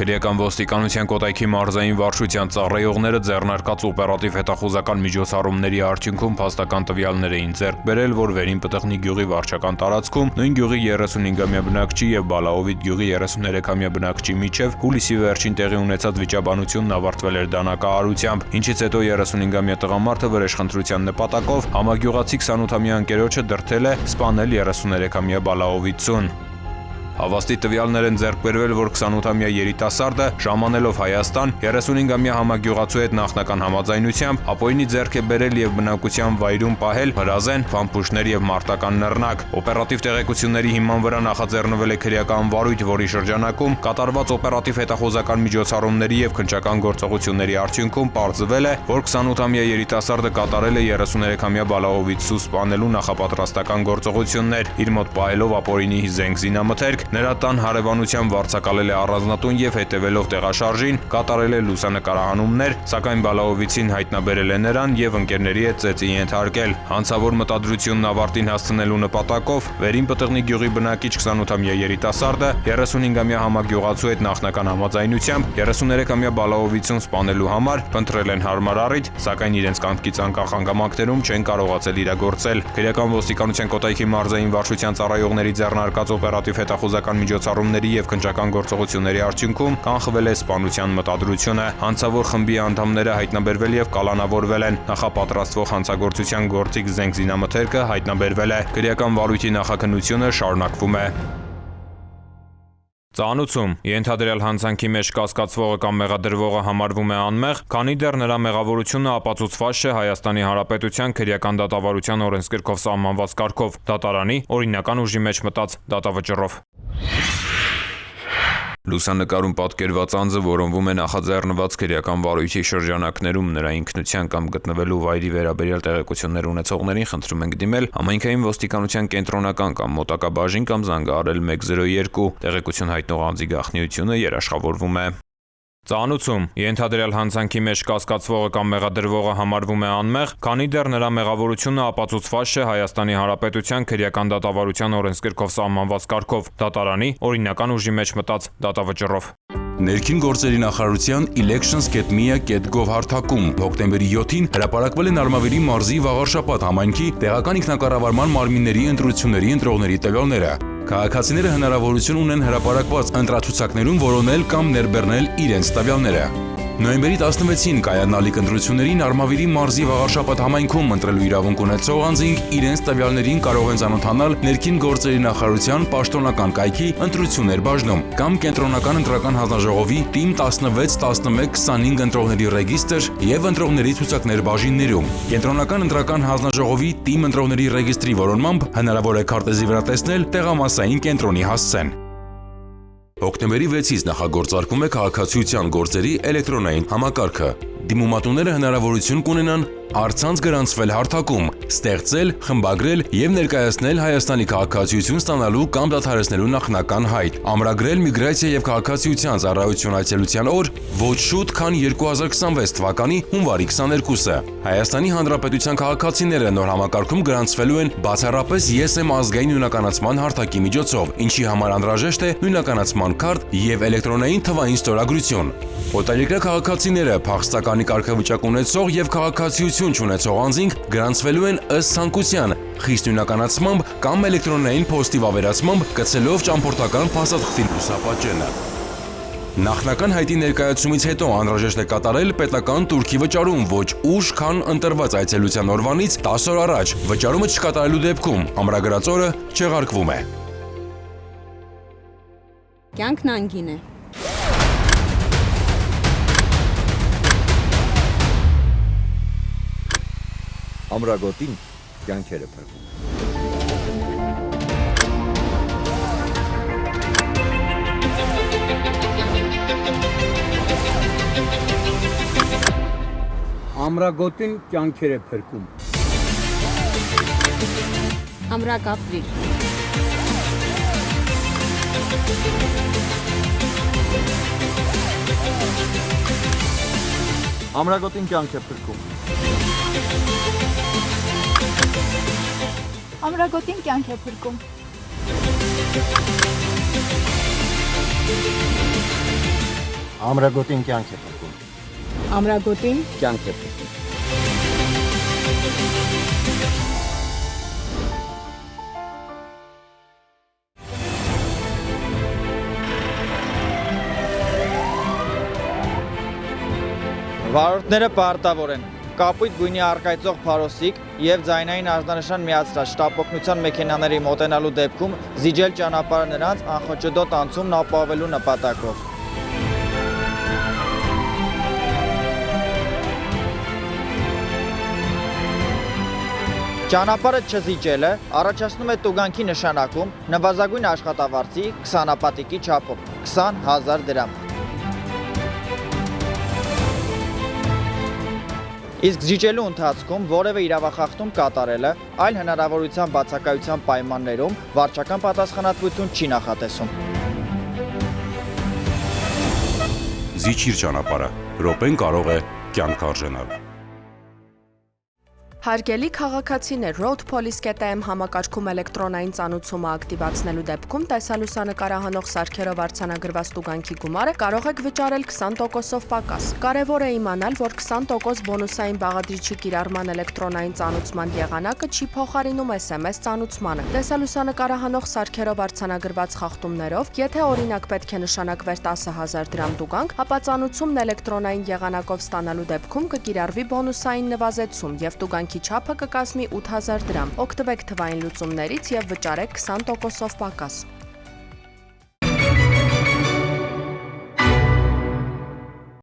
Քրեական ոստիկանության Կոտայքի մարզային վարչության ծառայողները ձեռնարկած օպերատիվ հետախուզական միջոցառումների արդյունքում փաստական տվյալներ էին ձեռք բերել, որ Վերին Պտղնի գյուղի վարչական տարածքում նույն գյուղի 35-ամյա բնակչի եւ Բալաովիտ գյուղի 33-ամյա բնակչի միջև հուլիսի վերջին տեղի ունեցած վիճաբանությունն ավարտվել էր դանակահարությամբ, ինչից հետո 35-ամյա տղամարդը վրեժխնդրության նպատակով համագյուղացի 28-ամյա ընկերոջը դրդել է սպանել 33-ամյա Բալաովիցուն։ Հավաստի տվյալներ են ձեռք բերվել, որ 28-ամյա երիտասարդը ժամանելով Հայաստան 35-ամյա համագյուղացու հետ նախնական համաձայնությամբ ապօրինի ձեռք է բերել եւ բնակության վայրում պահել հրազեն, փամփուշտներ եւ մարտական նռնակ։ Օպերատիվ տեղեկությունների հիման վրա նախաձեռնվել է քրեական վարույթ, որի շրջանակում կատարված օպերատիվ հետախուզական միջոցառումների եւ քննչական գործողությունների արդյունքում պարզվել է, որ 28-ամյա երիտասարդը կատարել է 33-ամյա Բալաովիցու սպանելու նախապատրաստական գործողություններ, իր մոտ պահելով ապօրինի զենք զինամթերք, նրա տան հարևանությամբ վարձակալել է առանձնատուն եւ հետևելով տեղաշարժին կատարել է լուսանկարահանումներ, սակայն Բալաովիցին հայտնաբերել է նրան եւ ընկերների հետ ծեծի ենթարկել։ Հանցավոր մտադրությունն ավարտին հասցնելու նպատակով Վերին Պտղնի գյուղի բնակիչ 28-ամյա երիտասարդը 35-ամյա համագյուղացու հետ նախնական համաձայնությամբ 33-ամյա Բալաովիցուն սպանելու համար փնտրել են հարմար առիթ, սակայն իրենց կամքից անկախ հանգամանքներում չեն կարողացել իրագործել։ Քրեական ոստիկանության Կոտայքի մարզային վարչության ծառայողների ձեռնարկած օպերատիվ հետախուզական միջոցառումների եւ քննչական գործողությունների արդյունքում կանխվել է սպանության մտադրությունը։ Հանցավոր խմբի անդամները հայտնաբերվել եւ կալանավորվել են։ Նախապատրաստվող հանցագործության գործիք զենք զինամթերքը հայտնաբերվել է։ Քրեական վարույթի նախաքննությունը շարունակվում է։ Ծանուցում ենթադրյալ հանցանքի մեջ կասկածվողը կամ մեղադրվողը համարվում է անմեղ, քանի դեռ նրա մեղավորությունը ապացուցված չէ Հայաստանի Հանրապետության քրեական դատավարության օրենսգրքով սահմանված կարգով, դատարանի օրինական ուժի մեջ մտած դատավճռով։ Լուսանկարում պատկերված անձը որոնվում է նախաձեռնված քրեական վարույթի շրջանակներում նրա ինքնության կամ գտնվելու վայրի վերաբերյալ տեղեկություններ ունեցողներին խնդրում ենք դիմել համայնքային ոստիկանության կենտրոնական կամ մոտակա բաժին կամ զանգահարել 102, տեղեկություն հայտնող անձի գաղտնիությունը երաշխավորվում է։ Ծանուցում ենթադրյալ հանցանքի մեջ կասկածվողը կամ մեղադրվողը համարվում է անմեղ, քանի դեռ նրա մեղավորությունը ապացուցված չէ Հայաստանի Հանրապետության քրեական դատավարության օրենսգրքով սահմանված կարգով, դատարանի օրինական ուժի մեջ մտած դատավճռով։ Ներքին գործերի նախարարության elections.mia.gov հարթակում հոկտեմբերի 7-ին հրապարակվել են Արմավիրի մարզի Վաղարշապատ համայնքի տեղական ինքնակառավարման մարմինների ընտրությունների ընտրողների տվյալները։ Քաղաքացիները հնարավորություն ունեն հրապարակված ընտրացուցակներում որոնել կամ ներբեռնել իրենց տվյալները։ Նոյեմբերի 16-ին կայանալիք ընտրություններին Արմավիրի մարզի Վաղարշապատ համայնքում ընտրելու իրավունք ունեցող անձինք իրենց տվյալներին կարող են ծանոթանալ ներքին գործերի նախարարության պաշտոնական կայքի ընտրություններ բաժնում կամ կենտրոնական ընտրական հանձնաժողովի թիմ 161125 ընտրողների ռեգիստր եւ ընտրողների ցուցակներ բաժիններում։ Կենտրոնական ընտրական հանձնաժողովի թիմ ընտրողների ռեգիստրի որոնմամբ հնարավոր է քարտեզի վրա տեսնել տեղամասային կենտրոնի հասցեն։ Հոկտեմբերի 6-ից նախագործարկվում է քաղաքացիության գործերի էլեկտրոնային համակարգը։ Դիմումատուները հնարավորություն կունենան առցանց գրանցվել հարթակում, ստեղծել, խմբագրել եւ ներկայացնել Հայաստանի քաղաքացիություն ստանալու կամ դադարեցնելու նախնական հայտ, ամրագրել միգրացիա եւ քաղաքացիության ծառայություն այցելության օր ոչ շուտ, քան 2026 թվականի հունվարի 22-ը։ Հայաստանի Հանրապետության քաղաքացիները նոր համակարգում գրանցվելու են բացառապես ԵՍՄ ազգային նույնականացման հարթակի միջոցով, ինչի համար անհրաժեշտ է նույնականացման քարտ եւ էլեկտրոնային թվային ստորագրություն։ Օտարերկրյա քաղաքացիները, փախստականի կարգավիճակ ունեցող եւ քաղաքացիություն չունեցող անձինք գրանցվելու են ըստ ցանկության, խիստ նույնականացմամբ կամ էլեկտրոնային փոստի վավերացմամբ կցելով ճամփորդական փաստաթղթի լուսապատճենը։ Նախնական հայտի ներկայացումից հետո անհրաժեշտ է կատարել պետական տուրքի վճարում ոչ ուշ, քան ընտրված այցելության օրվանից 10 օր առաջ։ Վճարումը չկատարելու դեպքում ամրագրած օրը չեղարկվում է։ Կյանքն անգին է։ Ամրագոտին կյանքեր է փրկում։ Ամրագոտին կյանքեր է փրկում։ Ամրակապվիր։ Ամրագոտին կյանք է փրկում։ Ամրագոտին կյանք է փրկում։ Ամրագոտին կյանք է փրկում։ Ամրագոտին կյանք է փրկում։ Վարորդները պարտավոր են կապույտ գույնի առկայծող փարոսիկ եւ ձայնային ազդանշան միացրած շտապօգնության մեքենաների մոտենալու դեպքում զիջել ճանապարհը նրանց անխոճոդոտ անցումն ապահովելու նպատակով։ Ճանապարհը չզիջելը առաջացնում է տուգանքի նշանակում նվազագույն աշխատավարձի 20 ապատիկի չափով 20,000 դրամ։ Իսկ զիջելու ընթացքում որևէ իրավախախտում կատարելը այլ հնարավորության բացակայության պայմաններում վարչական պատասխանատվություն չի նախատեսում։ Զիջիր ճանապարհը, րոպեն կարող է կյանք արժենալ։ Հարգելի քաղաքացիներ, Road Police.am համակարգում էլեկտրոնային ծանուցումը ակտիվացնելու դեպքում տեսալուսանկարահանող սարքերով արձանագրված տուգանքի գումարը կարող եք վճարել 20%-ով պակաս։ Կարևոր է իմանալ, որ 20% բոնուսային բաղադրիչի կիրառման էլեկտրոնային ծանուցման եղանակը չի փոխարինում SMS ծանուցմանը։ Տեսալուսանկարահանող սարքերով արձանագրված խախտումներով, եթե օրինակ պետք է նշանակվեր 10,000 դրամ տուգանք, ապա ծանուցումն էլեկտրոնային եղանակով ստանալու դեպքում կկիրառվի բոնուսային նվազեցում եւ տուգանքի չափը կկազմի 8,000 դրամ։ Օգտվեք թվային լուծումներից եւ վճարեք 20%-ով պակաս։